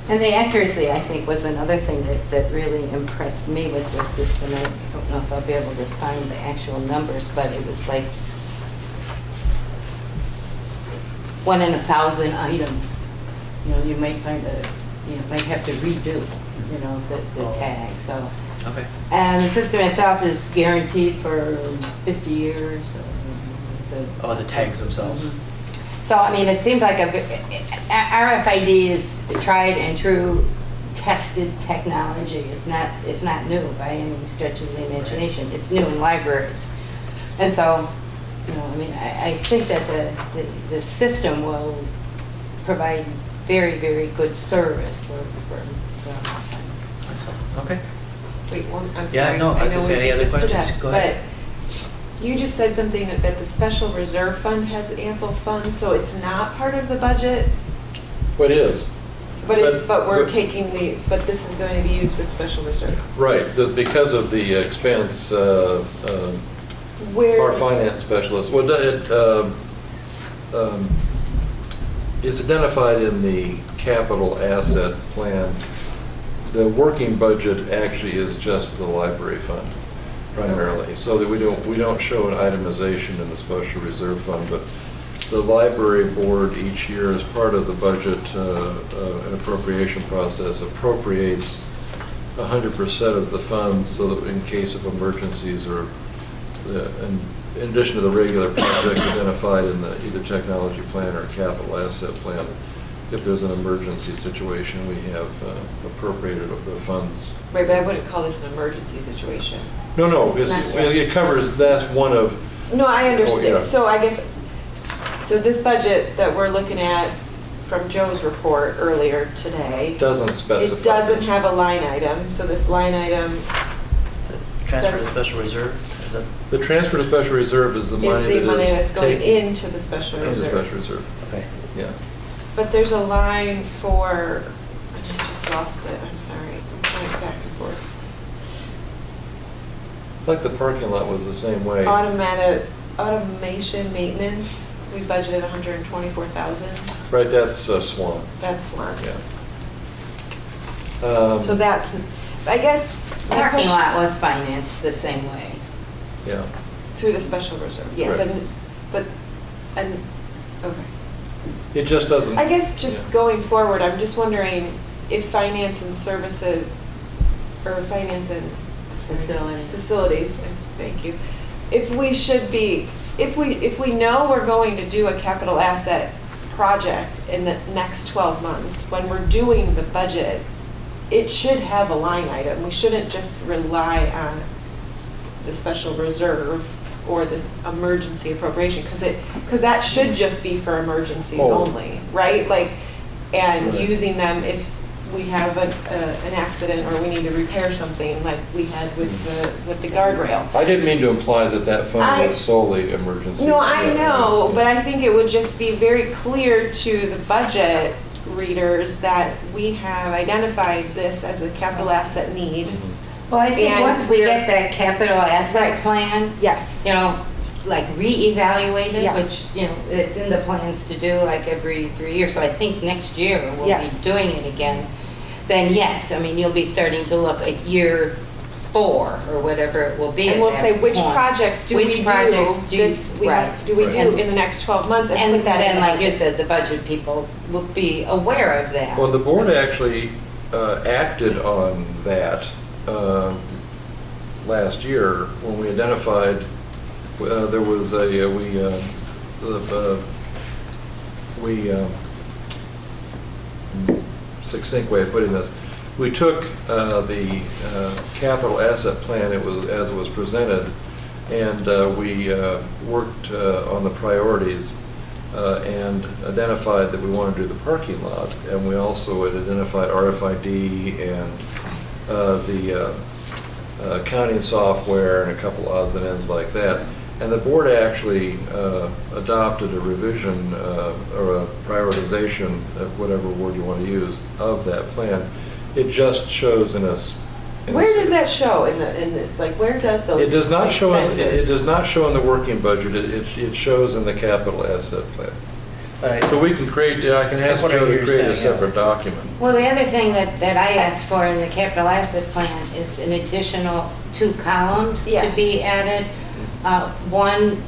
S3: And the accuracy, I think, was another thing that really impressed me with this system. I don't know if I'll be able to find the actual numbers, but it was like 1 in 1,000 items. You know, you might find might have to redo, the tag, so.
S1: Okay.
S3: And the system itself is guaranteed for 50 years. So
S1: Oh, the tags themselves.
S3: So, I mean, it seems like RFID is tried and true, tested technology. It's not new by any stretch of the imagination. It's new in libraries. And so, I mean, I think that the system will provide very, very good service for a long time.
S1: Okay.
S8: Wait, I'm
S1: Yeah,
S8: sorry.
S1: no, I was gonna
S8: know
S1: say,
S8: we
S1: any other
S8: beat this to
S1: questions?
S8: death,
S1: Go ahead.
S8: But you just said something that the special reserve fund has ample funds, so it's not part of the budget,
S5: What is?
S8: but we're
S5: but-
S8: taking but this is going to be used with special reserve.
S5: Right, because of the expense, our
S8: Where's,
S5: finance specialist, well, it's identified in the capital asset plan. The working budget actually is just the library fund primarily, so that we don't show an itemization in the special reserve fund, but the library board each year, as part of the budget and appropriation process, appropriates 100% of the funds so that in case of emergencies or in addition to the regular projects identified in the either technology plan or capital asset plan, if there's an emergency situation, we have appropriated the funds.
S8: right, but I wouldn't call this an emergency situation.
S5: No,
S8: Not yet.
S5: it covers, that's one of,
S8: No, I understand.
S5: yeah.
S8: So I guess, so this budget that we're looking at from Joe's report earlier today,
S5: doesn't specify.
S8: it doesn't
S5: this.
S8: have a line item, so this line item
S1: The transfer to
S8: That's-
S1: special reserve, is that?
S5: The transfer to special reserve is the
S8: is
S5: money
S8: the money
S5: that
S8: that's
S5: is
S8: going
S5: taken
S8: into the special
S5: into
S8: reserve.
S5: special reserve,
S1: Okay.
S5: yeah.
S8: But there's a line for, I just lost it, I'm sorry, I'm going back and forth.
S5: It's like the parking lot was the same way.
S8: Automation maintenance, we budgeted 124,000,
S5: Right, that's Swan,
S8: that's Swan.
S5: yeah.
S8: So that's, I guess, my
S3: Parking
S8: question-
S3: lot was financed the same way.
S5: Yeah,
S8: through the special reserve, yeah,
S5: Right.
S8: and, okay.
S5: it just doesn't.
S8: I guess just
S5: yeah.
S8: going forward, I'm just wondering if finance and services, or finance and facilities, thank you, if we should be, if we know we're going to do a capital asset project in the next 12 months, when we're doing the budget, it should have a line item. We shouldn't just rely on the special reserve or this emergency appropriation, because that should just be for emergencies
S5: Oh.
S8: only, right? Like, and
S5: Right.
S8: using them if we have an accident or we need to repair something, like we had with the guardrail.
S5: I didn't mean to imply that fund
S8: I-
S5: was solely emergency.
S8: No, I know, but I think it would just be very clear to the budget readers that we have identified this as a capital asset need.
S3: Well, I think
S8: And
S3: once we
S8: we're-
S3: get that capital asset
S8: Right.
S3: plan,
S8: Yes.
S3: like reevaluated,
S8: Yes.
S3: which, it's in the plans to do like every 3 years. So I think next year we'll
S8: Yes.
S3: be doing it again. Then yes, I mean, you'll be starting to look at year 4 or whatever it will be.
S8: And
S3: at
S8: we'll
S3: that
S8: say, which
S3: point.
S8: projects do
S3: Which
S8: we
S3: projects
S8: do
S3: do-
S8: this, we have,
S3: right.
S8: do we
S5: Right.
S8: do in the next 12 months and
S3: And
S8: put that in
S3: then,
S8: the
S3: like you
S8: budget?
S3: said, the budget people will be aware of that.
S5: Well, the board actually acted on that last year when we identified, there was succinct way of putting this. We took the capital asset plan, as it was presented, and we worked on the priorities and identified that we wanted to do the parking lot, and we also had identified RFID and the accounting software and a couple odds and ends like that. And the board actually adopted a revision or a prioritization, whatever word you want to use, of that plan. It just shows in a in
S8: Where
S5: the
S8: does
S5: city.
S8: that show in this, like, where does those
S5: It does not show, it
S8: expenses?
S5: does not show in the working budget, it shows in the capital asset plan. So we can create, I can ask
S1: That's what I
S5: Joe to
S1: hear you
S5: create a
S1: saying, yeah.
S5: separate document.
S3: Well, the other thing that I asked for in the capital asset plan is an additional 2 columns to
S8: Yeah.
S3: be added. One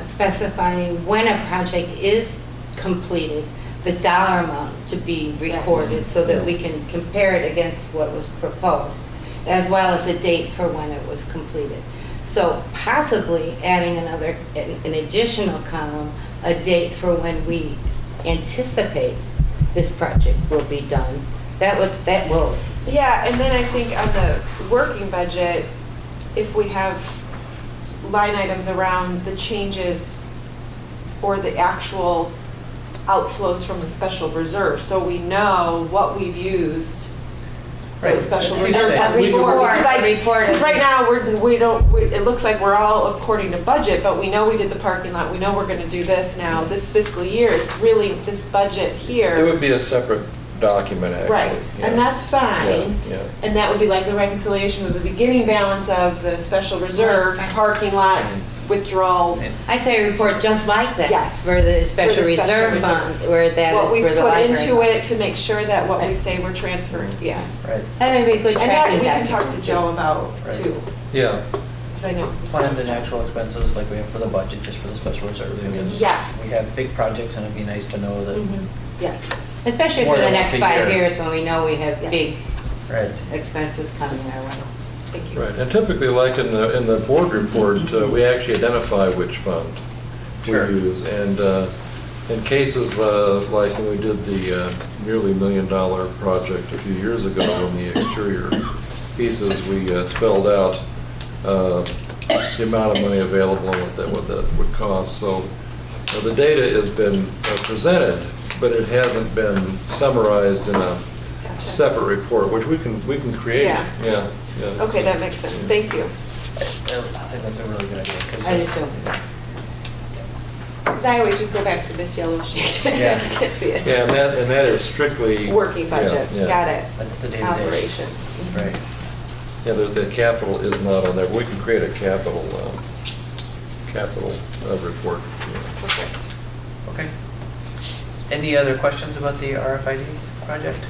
S3: specifying when a project is completed, the dollar amount to be recorded so that we can compare it against what was proposed, as well as a date for when it was completed. So possibly adding an additional column, a date for when we anticipate this project will be done. That will,
S8: Yeah, and then I think on the working budget, if we have line items around the changes or the actual outflows from the special reserve, so we know what we've used
S1: Right.
S8: those special
S1: That's
S8: reserve
S1: exactly.
S8: funds for.
S3: Report.
S8: Because right now, it looks like we're all according to budget, but we know we did the parking lot, we know we're gonna do this now, this fiscal year, it's really this budget here.
S5: It would be a separate document, actually.
S8: Right,
S5: yeah.
S8: and that's fine.
S5: Yeah, yeah.
S8: And that would be like the reconciliation of the beginning balance of the special reserve, parking lot withdrawals.
S3: I'd say a report just like that.
S8: Yes.
S3: For the special
S8: For the special
S3: reserve
S8: reserve.
S3: fund, where that
S8: What
S3: is
S8: we
S3: for the
S8: put
S3: library.
S8: into it to make sure that what we say we're transferring, yes.
S1: Right.
S3: That would be a good
S8: And that
S3: tracking
S8: we can
S3: document.
S8: talk to Joe about
S1: Right.
S8: too,
S5: Yeah,
S8: because I know.
S1: Planned and actual expenses like we have for the budget, just for the special reserve. Because
S8: Yes.
S1: We have big projects and it'd be nice to know that,
S8: Mhm. Yes.
S3: Especially
S1: More
S3: for the
S1: than
S3: next
S1: once a
S3: 5
S1: year.
S3: years when we know we have
S8: Yes.
S3: big
S1: right.
S3: expenses coming our way.
S8: Thank you.
S5: right. And typically, like in the board report, we actually identify which fund we
S1: Sure.
S5: use. And in cases like when we did the nearly $1 million project a few years ago on the exterior pieces, we spelled out the amount of money available and what that would cost. So the data has been presented, but it hasn't been summarized in a
S8: Gotcha.
S5: separate report, which we can create.
S8: Yeah.
S5: Yeah.
S8: Okay, that makes sense, thank you.
S1: I think that's a really good idea. 'Cause
S3: I
S1: it's-
S3: just don't.
S8: Because I always just go back to this yellow sheet.
S1: Yeah.
S8: I can't see it.
S5: Yeah, and that is strictly.
S8: Working budget,
S5: Yeah, yeah.
S8: got it.
S1: That's the day-to-day.
S8: Operations.
S1: Right.
S5: Yeah, the capital is not on there. We can create a capital report. yeah.
S8: Perfect.
S1: Okay. Any other questions about the RFID project?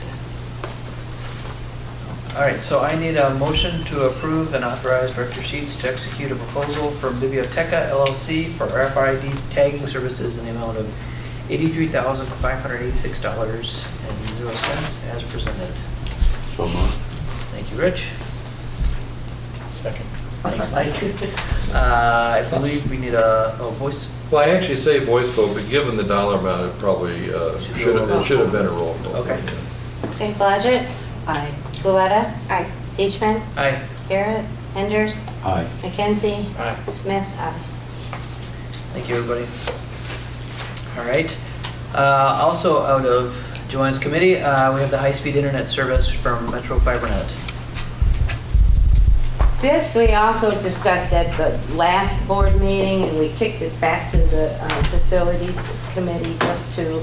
S1: All right, so I need a motion to approve and authorize Director Sheets to execute a proposal from Biblioteca LLC for RFID tagging services in the amount of $83,586.00 as presented.
S2: So moved.
S1: Thank you, Rich.
S4: Second.
S1: Thanks, Mike. I believe we need a voice.
S5: Well, I actually say voice vote, but given the dollar amount, it probably should have been a roll call.
S1: Okay.
S3: Okay, Blodgett? Aye. Guletta?
S8: Aye.
S3: Deechman?
S1: Aye.
S3: Garrett? Enders?
S2: Aye.
S3: McKenzie?
S4: Aye.
S3: Smith? Aye.
S1: Thank you, everybody. All right. Also, out of Joanne's committee, we have the high-speed internet service from Metro FiberNet.
S3: This we also discussed at the last board meeting, and we kicked it back to the facilities committee just to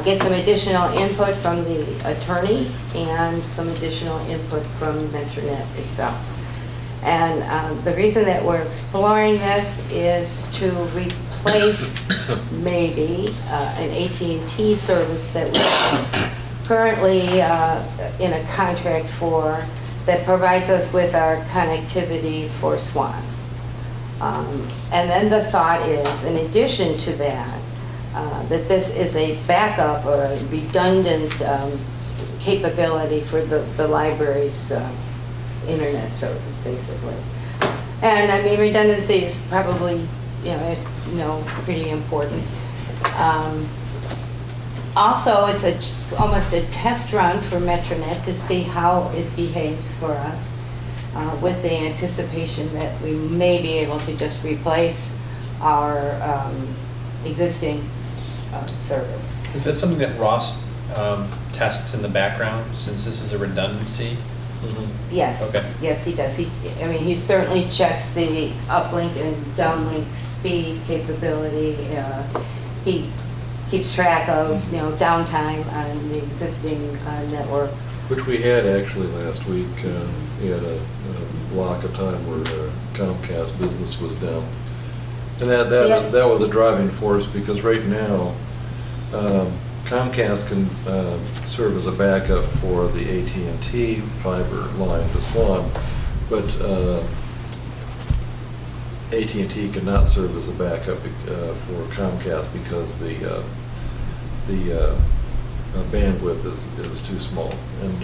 S3: get some additional input from the attorney and some additional input from Metronet itself. And the reason that we're exploring this is to replace maybe an AT&T service that we're currently in a contract for that provides us with our connectivity for SWAN. And then the thought is, in addition to that, that this is a backup or a redundant capability for the library's internet service, basically. And I mean, redundancy is probably, pretty important. Also, it's almost a test run for Metronet to see how it behaves for us with the anticipation that we may be able to just replace our existing service.
S4: Is that something that Ross tests in the background, since this is a redundancy?
S3: Yes.
S4: Okay.
S3: Yes, he does. He certainly checks the uplink and downlink speed capability. He keeps track of, downtime on the existing network.
S5: which we had actually last week. We had a block of time where Comcast business was down. And that was a driving force, because right now, Comcast can serve as a backup for the AT&T fiber line to Swan, but AT&T cannot serve as a backup for Comcast because the bandwidth is too small. And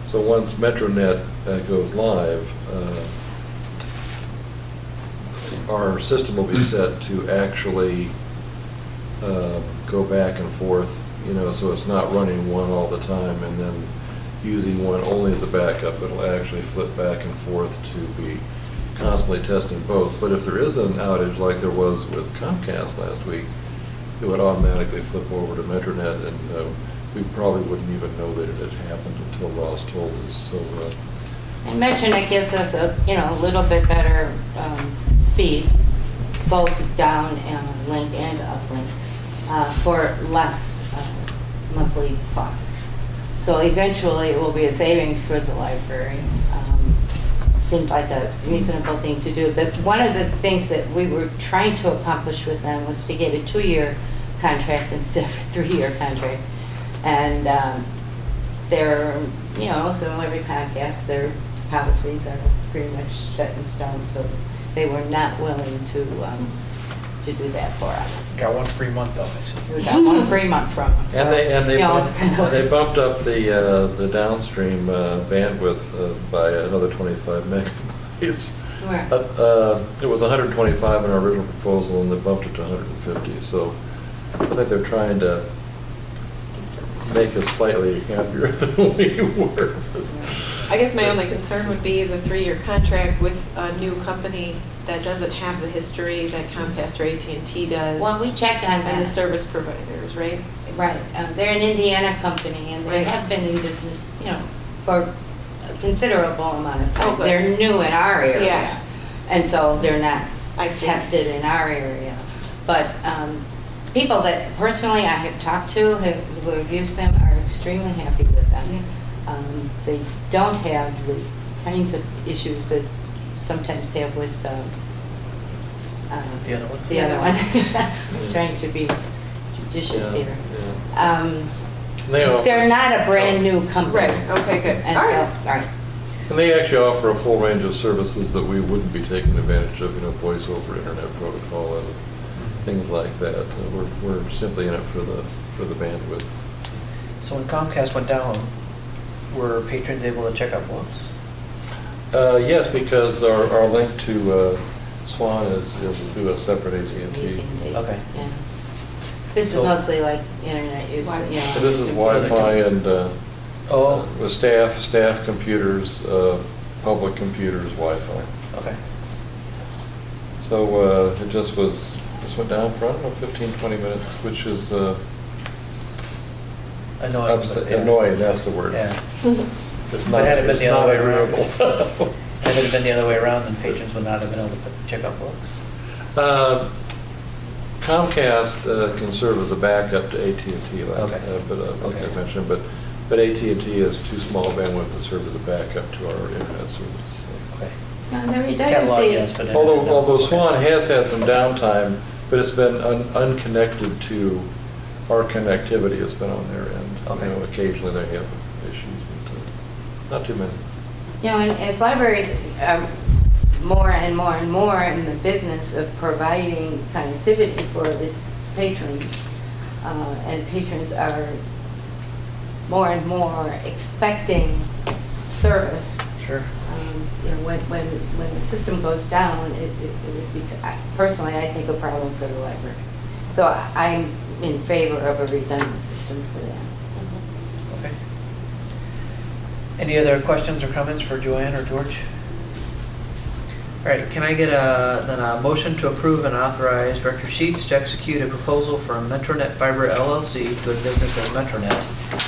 S5: so once MetroNet goes live, our system will be set to actually go back and forth, so it's not running one all the time and then using one only as a backup. It'll actually flip back and forth to be constantly testing both. But if there is an outage like there was with Comcast last week, it would automatically flip over to MetroNet, and we probably wouldn't even know that it had happened until Ross told us. So,
S3: And MetroNet gives us a little bit better speed, both down link and uplink, for less monthly costs. So eventually it will be a savings for the library. Seemed like a reasonable thing to do. But one of the things that we were trying to accomplish with them was to get a 2-year contract instead of a 3-year contract. And they're, similar to Comcast, their policies are pretty much set in stone, so they were not willing to do that for us.
S4: Got 1 free month though, I see.
S3: We got 1 free month from them. So,
S5: they
S3: it's kind of
S5: they bumped up the downstream bandwidth by another 25 megabytes.
S3: Where?
S5: It was 125 in our original proposal, and they bumped it to 150. So I think they're trying to make us slightly happier than we were.
S8: I guess my only concern would be the 3-year contract with a new company that doesn't have the history that Comcast or AT&T does.
S3: Well, we checked on
S8: And the
S3: that.
S8: service providers, right?
S3: Right. They're an Indiana company, and they
S8: Right.
S3: have been in business, for a considerable amount of time.
S8: Oh, good.
S3: They're new in our area.
S8: Yeah.
S3: And so they're not
S8: I see.
S3: tested in our area. But people that personally I have talked to who have used them are extremely happy with them. They don't have the kinds of issues that sometimes have with
S1: The other ones?
S3: the other one. Trying to be judicious here. They're not a brand new company.
S8: Right, okay, good.
S3: And
S8: All
S3: so,
S8: right.
S3: all right.
S5: And they actually offer a full range of services that we wouldn't be taking advantage of, voice over internet protocol and things like that. We're simply in it for the bandwidth.
S1: So when Comcast went down, were patrons able to check out books?
S5: Yes, because our link to Swan is through a separate AT&T.
S3: AT&T.
S1: Okay.
S3: Yeah. This is
S1: So-
S3: mostly like internet use,
S5: So this is Wi-Fi and with staff computers, public computers, Wi-Fi.
S1: Okay.
S5: So it just went down for, I don't know, 15, 20 minutes, which is
S1: Annoying. but yeah.
S5: annoying, that's the word.
S1: Yeah.
S5: It's
S1: But
S5: not,
S1: had it been
S5: it's
S1: the other
S5: not
S1: way around?
S5: agreeable.
S1: Had it been the other way around, then patrons would not have been able to check out books?
S5: Comcast can serve as a backup to AT&T, like I mentioned, but AT&T is too small bandwidth to serve as a backup to our internet service. So.
S1: Okay.
S3: And the
S1: Catalog,
S3: redundancy,
S1: yes, but
S5: Although Swan has had some downtime, but it's been unconnected to our connectivity. It's been on their end.
S1: Okay.
S5: Occasionally they have issues, but not too many.
S3: and as libraries are more and more and more in the business of providing connectivity for its patrons, and patrons are more and more expecting service.
S1: Sure.
S3: When the system goes down, it would be, personally, I think, a problem for the library. So I'm in favor of a redundant system for that.
S1: Okay. Any other questions or comments for Joanne or George? All right, can I get then a motion to approve and authorize Director Sheets to execute a proposal for MetroNet Fiber LLC doing business as MetroNet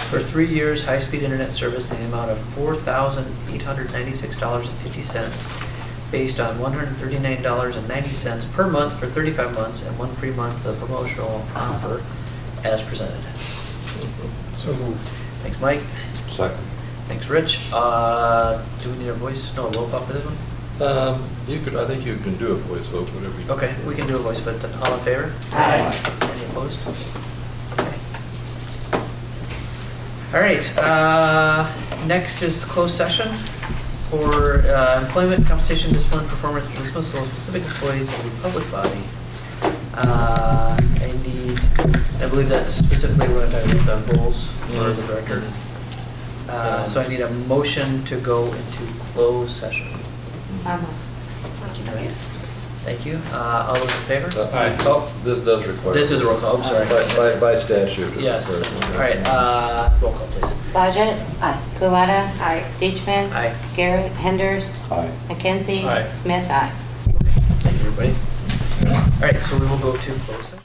S1: for 3 years high-speed internet service in the amount of $4,896.50 based on $139.90 per month for 35 months and 1 free month of promotional offer as presented.
S4: So moved.
S1: Thanks, Mike.
S5: Second.
S1: Thanks, Rich. Do we need a voice, no, a roll call for this one?
S5: I think you can do a voice vote, whatever you.
S1: Okay, we can do a voice vote then. All in favor?
S3: Aye.
S1: Any opposed? Okay. All right, next is the closed session for employment, compensation, discipline, performance, dismissal of specific employees of the public body. I believe that's specifically what I wrote down, goals for the director. So I need a motion to go into closed session. Thank you. All those in favor?
S4: Aye.
S5: Oh, this does require.
S1: This is a roll call, I'm sorry.
S5: By statute. it
S1: Yes.
S5: requires-
S1: All right, roll call, please.
S3: Budget? Aye. Kulada?
S8: Aye.
S3: Deitchman?
S1: Aye.
S3: Garrett? Henders?
S5: Aye.
S3: McKenzie?
S4: Aye.
S3: Smith? Aye.
S1: Thank you, everybody. All right, so we will go to closed session.